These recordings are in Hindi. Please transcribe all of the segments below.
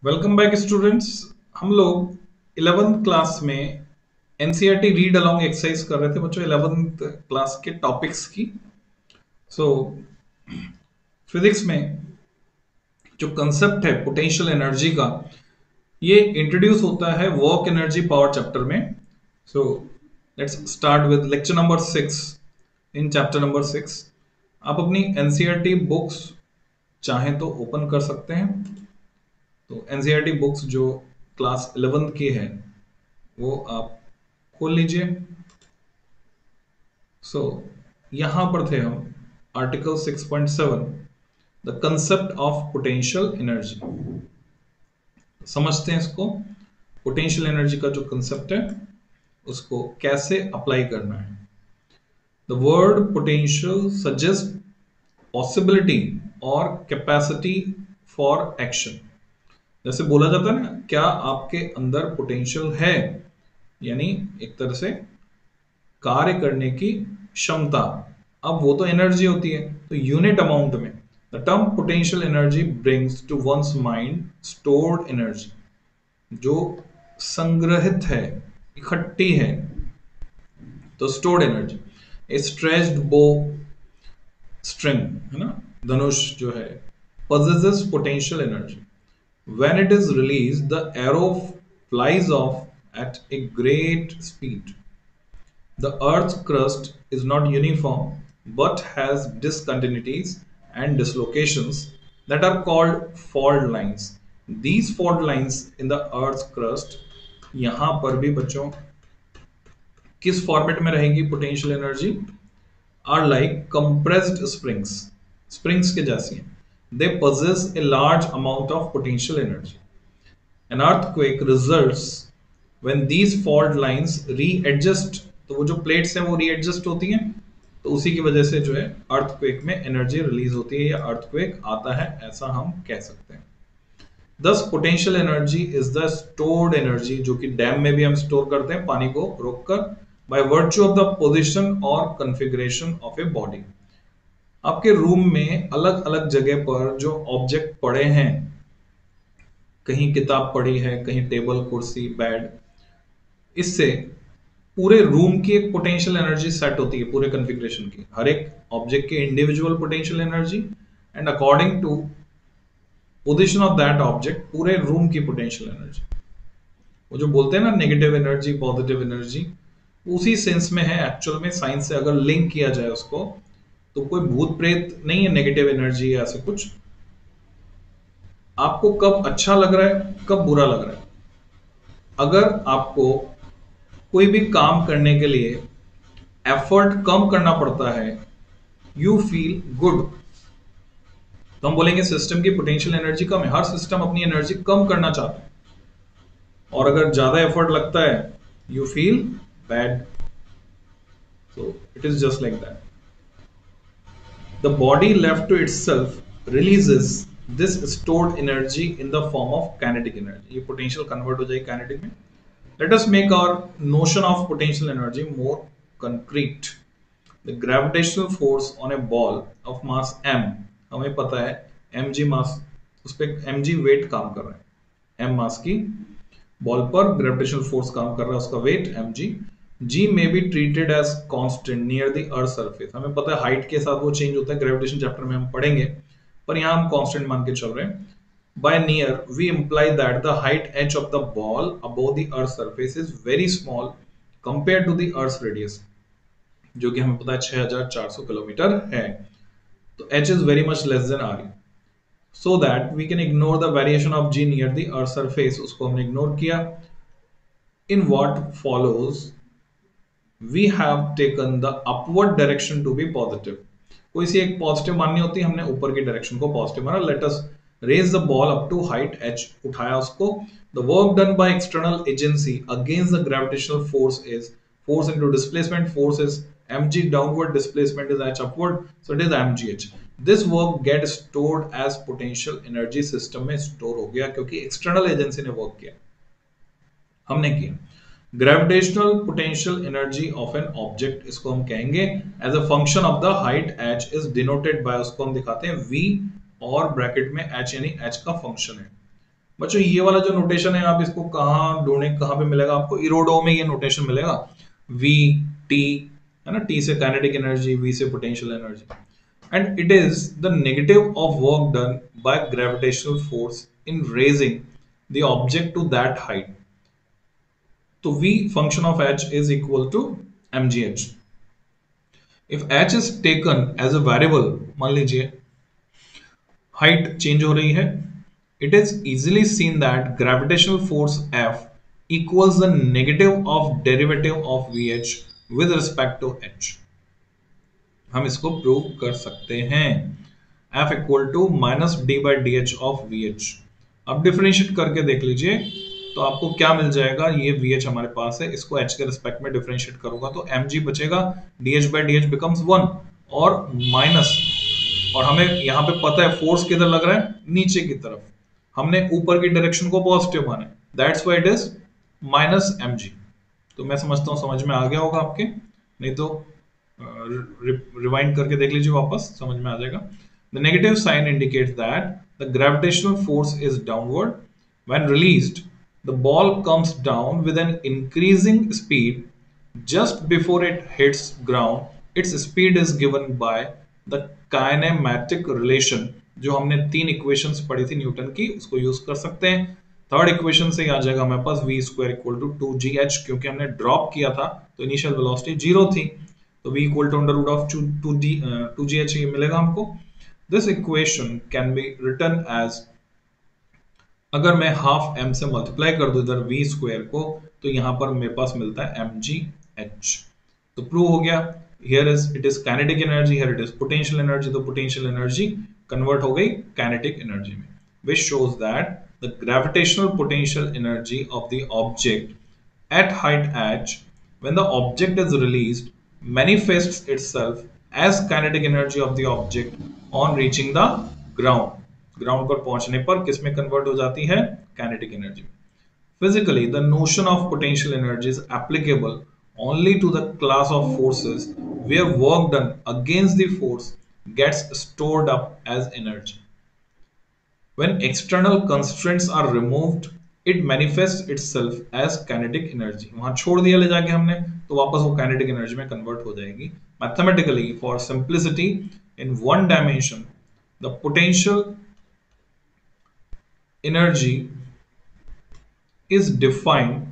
Welcome back students. हम लोग 11th क्लास में एनसीईआरटी रीड अलोंग एक्सरसाइज कर रहे थे बच्चों 11th क्लास के टॉपिक्स की। सो फिजिक्स में जो कंसेप्ट है पोटेंशियल एनर्जी का, ये इंट्रोड्यूस होता है वर्क एनर्जी पावर चैप्टर में। So let's start with lecture number 6 in chapter number 6। आप अपनी एनसीईआरटी बुक्स चाहें तो ओपन कर सकते हैं। तो एनसीईआरटी बुक्स जो क्लास 11th की है वो आप खोल लीजिए। सो यहां पर थे हम, article 6.7 the concept of potential energy. समझते हैं इसको। पोटेंशियल एनर्जी का जो कंसेप्ट है उसको कैसे अप्लाई करना है। The word potential suggest possibility और कैपेसिटी फॉर एक्शन। जैसे बोला जाता है ना, क्या आपके अंदर पोटेंशियल है, यानी एक तरह से कार्य करने की क्षमता। अब वो तो एनर्जी होती है, तो यूनिट अमाउंट में the term potential energy brings to one's mind stored energy, जो संग्रहित है, इकट्ठी है। तो stored energy, a stretched bow string है ना, धनुष जो है, possesses potential energy. When it is released, the arrow flies off at a great speed. The Earth's crust is not uniform but has discontinuities and dislocations that are called fault lines. These fault lines in the Earth's crust, यहाँ पर भी बच्चों किस फॉर्मेट में रहेगी potential energy? Are like compressed springs, springs के जैसी हैं। दे possess a large amount of potential energy. An earthquake results when these fault lines readjust। तो वो जो प्लेट्स हैं वो रीएडजस्ट होती हैं, तो उसी की वजह से जो है अर्थक्वेक में एनर्जी रिलीज होती है या अर्थक्वेक आता है, ऐसा हम कह सकते हैं। दस potential energy is the stored energy, जो कि डैम में भी हम स्टोर करते हैं पानी को रोककर, by virtue of the position और कॉन्फ़िगरेशन ऑफ ए बॉडी। आपके रूम में अलग अलग जगह पर जो ऑब्जेक्ट पड़े हैं, कहीं किताब पड़ी है, कहीं टेबल कुर्सी बेड, इससे पूरे रूम की एक पोटेंशियल एनर्जी सेट होती है, पूरे कॉन्फ़िगरेशन की, हर एक ऑब्जेक्ट के individual potential energy and according to position of that object पूरे रूम की पोटेंशियल एनर्जी। वो जो बोलते हैं ना नेगेटिव एनर्जी पॉजिटिव एनर्जी, उसी सेंस में है एक्चुअल में। साइंस से अगर लिंक किया जाए उसको, तो कोई भूत प्रेत नहीं है नेगेटिव एनर्जी या ऐसे कुछ। आपको कब अच्छा लग रहा है, कब बुरा लग रहा है, अगर आपको कोई भी काम करने के लिए एफर्ट कम करना पड़ता है, यू फील गुड, तो हम बोलेंगे सिस्टम की पोटेंशियल एनर्जी कम है। हर सिस्टम अपनी एनर्जी कम करना चाहता है, और अगर ज्यादा एफर्ट लगता है you feel bad. So it is just like that. The body left to itself releases this stored energy in the form of kinetic energy. ये potential convert हो जाएगी kinetic में। Let us make our notion of potential energy more concrete. The gravitational force on a ball of mass m, हमें पता है mg mass, उस पे mg weight काम कर रहा है, m mass की बॉल पर ग्रेविटेशनल फोर्स काम कर रहा है, उसका wait mg। g may be treated as constant near the earth surface। हमें पता है हाइट के साथ वो चेंज होता है, ग्रेविटेशन चैप्टर में हम पढ़ेंगे, पर यहाँ हम कांस्टेंट मान के चल रहे हैं। by near we imply that the height h of the ball above the earth surface is very small compared to the earth's radius, जो कि हमें पता है 6400 किलोमीटर है। तो h is very much less than r, so that we can ignore the variation of g near the earth surface, उसको हमने इग्नोर किया। in what follows we have taken the upward direction to be positive। कोई सी एक पॉजिटिव माननी होती है, हमने ऊपर की डायरेक्शन को पॉजिटिव माना। Let us raise the ball up to height h, उठाया उसको। The work done by external agency against the gravitational force is force into displacement force is mg, downward displacement is h upward, so it is mgh। This work get stored as potential energy, system में स्टोर हो गया क्योंकि एक्सटर्नल एजेंसी ने वर्क किया, हमने किया। Gravitational potential energy of an object, इसको हम कहेंगे as a function of the height h is denoted by, उसको हम दिखाते हैं v और ब्रैकेट में h, यानी h का फंक्शन है। बच्चों ये वाला जो नोटेशन है आप इसको कहाँ ढूंढें, कहाँ पे मिलेगा आपको? इरोडो में ये नोटेशन मिलेगा, वी टी, है ना, टी से काइनेटिक एनर्जी, वी से potential energy, and it is the negative of work done by gravitational force in raising the object to that height. तो v function of h is equal to mgh। If h is taken as a variable, मान लीजिए हाइट चेंज हो रही है, it is easily seen that gravitational force F equals the negative of derivative of VH with respect to H। हम इसको प्रूव कर सकते हैं। F equal to minus D by D H of V H. अब डिफरेंशिएट करके देख लीजिए तो आपको क्या मिल जाएगा, ये वी एच हमारे पास है, इसको एच के रिस्पेक्ट में डिफरेंशिएट करूंगा तो एम जी बचेगा, D H by D H becomes one, और माइनस, और हमें यहाँ पे पता है फोर्स किधर लग रहा है, नीचे की तरफ, हमने ऊपर की डायरेक्शन को पॉजिटिव माना है, that's why it is minus M G. तो मैं समझता हूँ समझ में आ गया होगा आपके, नहीं तो रिवाइंड करके देख लीजिए वापस, समझ में आ जाएगा। The negative sign indicates that the gravitational force is downward, when released the ball comes down with an increasing speed, just before it hits ground its speed is given by the kinematic relation। जो हमने तीन इक्वेशंस पढ़ी थी न्यूटन की, उसको यूज कर सकते हैं। थर्ड इक्वेशन से आ जाएगा हमारे पास v square equal to 2gh, क्योंकि हमने ड्रॉप किया था तो इनिशियल वेलोसिटी जीरो थी, तो v equal to under root of 2gh ये मिलेगा हमको। This equation can be written as, अगर मैं हाफ m से मल्टीप्लाई कर दूं इधर v स्क्वायर को, तो यहां पर मेरे पास मिलता है mgh। तो प्रूव हो गया, here is it is kinetic energy, here it is potential energy, तो पोटेंशियल एनर्जी कन्वर्ट हो गई काइनेटिक एनर्जी में, which shows that the gravitational potential energy of the object at height h when the object is released manifests itself as kinetic energy of the object on reaching the ground। Ground पर पहुंचने पर किस में कन्वर्ट हो जाती है, kinetic energy. Physically the notion of potential energy is applicable only to the class of forces where work done against the force gets stored up as energy। When external constraints are removed it manifests itself as kinetic energy। वहां छोड़ दिया ले जाके हमने, तो वापस वो kinetic energy में convert हो जाएगी। Mathematically for simplicity in one dimension the potential energy is defined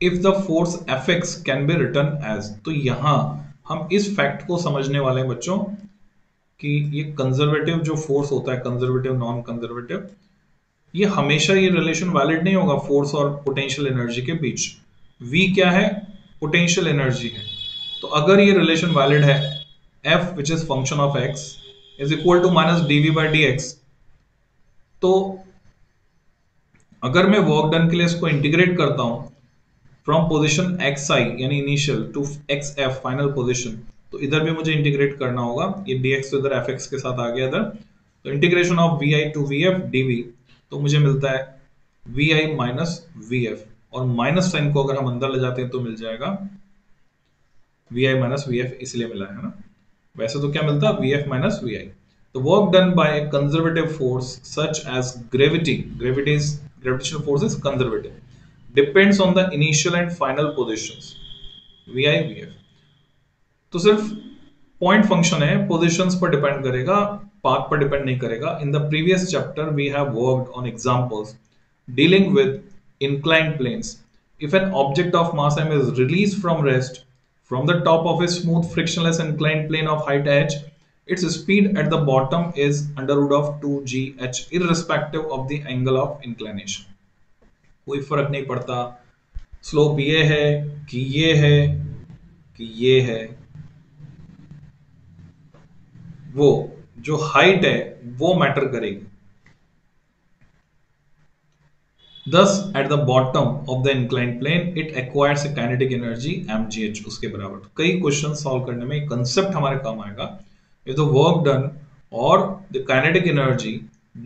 if the force fx can be written as। तो यहां हम इस फैक्ट को समझने वाले हैं बच्चों कि ये कंजर्वेटिव जो फोर्स होता है, कंजर्वेटिव नॉन कंजर्वेटिव, ये हमेशा ये रिलेशन वैलिड नहीं होगा फोर्स और पोटेंशियल एनर्जी के बीच। v क्या है, पोटेंशियल एनर्जी है, तो अगर ये रिलेशन वैलिड है, f which is function of x is equal to minus dv by dx, तो अगर मैं वर्क डन के लिए इसको इंटीग्रेट करता हूं फ्रॉम पोजिशन xi यानी initial to xf final position, तो इधर भी मुझे इंटीग्रेट करना होगा, ये dx तो इधर fx के साथ आ गया इधर, तो integration of vi to vf dv, तो मुझे मिलता है vi माइनस vf, और माइनस साइन को अगर हम अंदर ले जाते हैं तो मिल जाएगा vi माइनस vf, इसलिए मिला है ना, वैसे तो क्या मिलता है vf minus vi। The work done by a conservative force such as gravitational force is conservative, depends on the initial and final positions vi vf। तो सिर्फ पॉइंट फंक्शन है, पोजीशंस पर डिपेंड करेगा, पाथ पर डिपेंड नहीं करेगा। In the previous chapter we have worked on examples dealing with inclined planes। If an object of mass m is released from rest from the top of a smooth frictionless inclined plane of height h, its speed at the bottom is under root of 2gh irrespective of the angle of inclination। कोई फर्क नहीं पड़ता स्लोप ये है कि ये है कि ये है, वो जो हाइट है वो मैटर करेगी। Thus at the bottom of the inclined plane it acquires a kinetic energy mgh, उसके बराबर। कई क्वेश्चन सॉल्व करने में कंसेप्ट हमारे काम आएगा। If the work done or the kinetic energy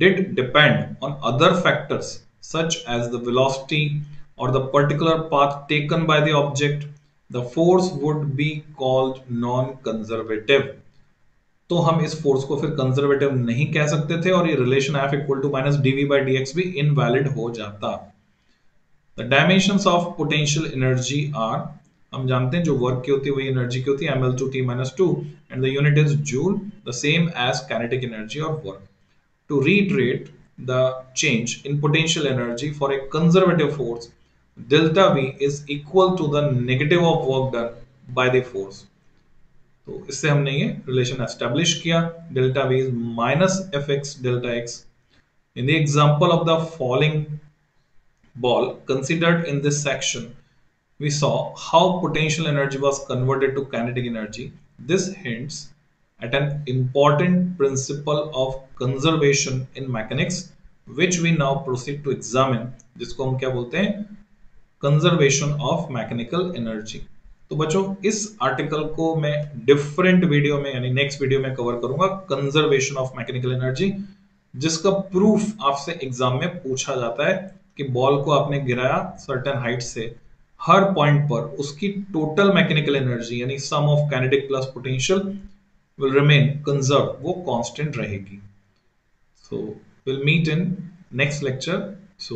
did depend on other factors such as the velocity or the particular path taken by the object, the force would be called non-conservative। तो हम इस फोर्स को फिर कंजर्वेटिव नहीं कह सकते थे और ये relation F equal to minus dv by dx भी इनवैलिड हो जाता। The dimensions of potential energy are, हम जानते हैं जो वर्क की होती है वही एनर्जी की होती है, ml/t-2 and the unit is joule, the same as kinetic energy और work. To reiterate the change in potential energy for a conservative force, delta V is equal to the negative of work done by the force. तो इससे हमने ये रिलेशन एस्टेब्लिश किया, delta V is minus fx delta x. In the example of the falling ball considered in this section, we saw how potential energy was converted to kinetic energy. This hints at an important principle of conservation in mechanics, which we now proceed to examine, जिसको हम क्या बोलते हैं, कंजर्वेशन ऑफ मैकेनिकल एनर्जी। तो बच्चों इस आर्टिकल को मैं डिफरेंट वीडियो में यानी नेक्स्ट वीडियो में कवर करूंगा, कंजर्वेशन ऑफ मैकेनिकल एनर्जी, जिसका प्रूफ आपसे एग्जाम में पूछा जाता है कि बॉल को आपने गिराया सर्टेन हाइट से, हर पॉइंट पर उसकी टोटल मैकेनिकल एनर्जी यानी sum of kinetic plus potential will remain conserve, वो कांस्टेंट रहेगी। So will meet in next lecture. So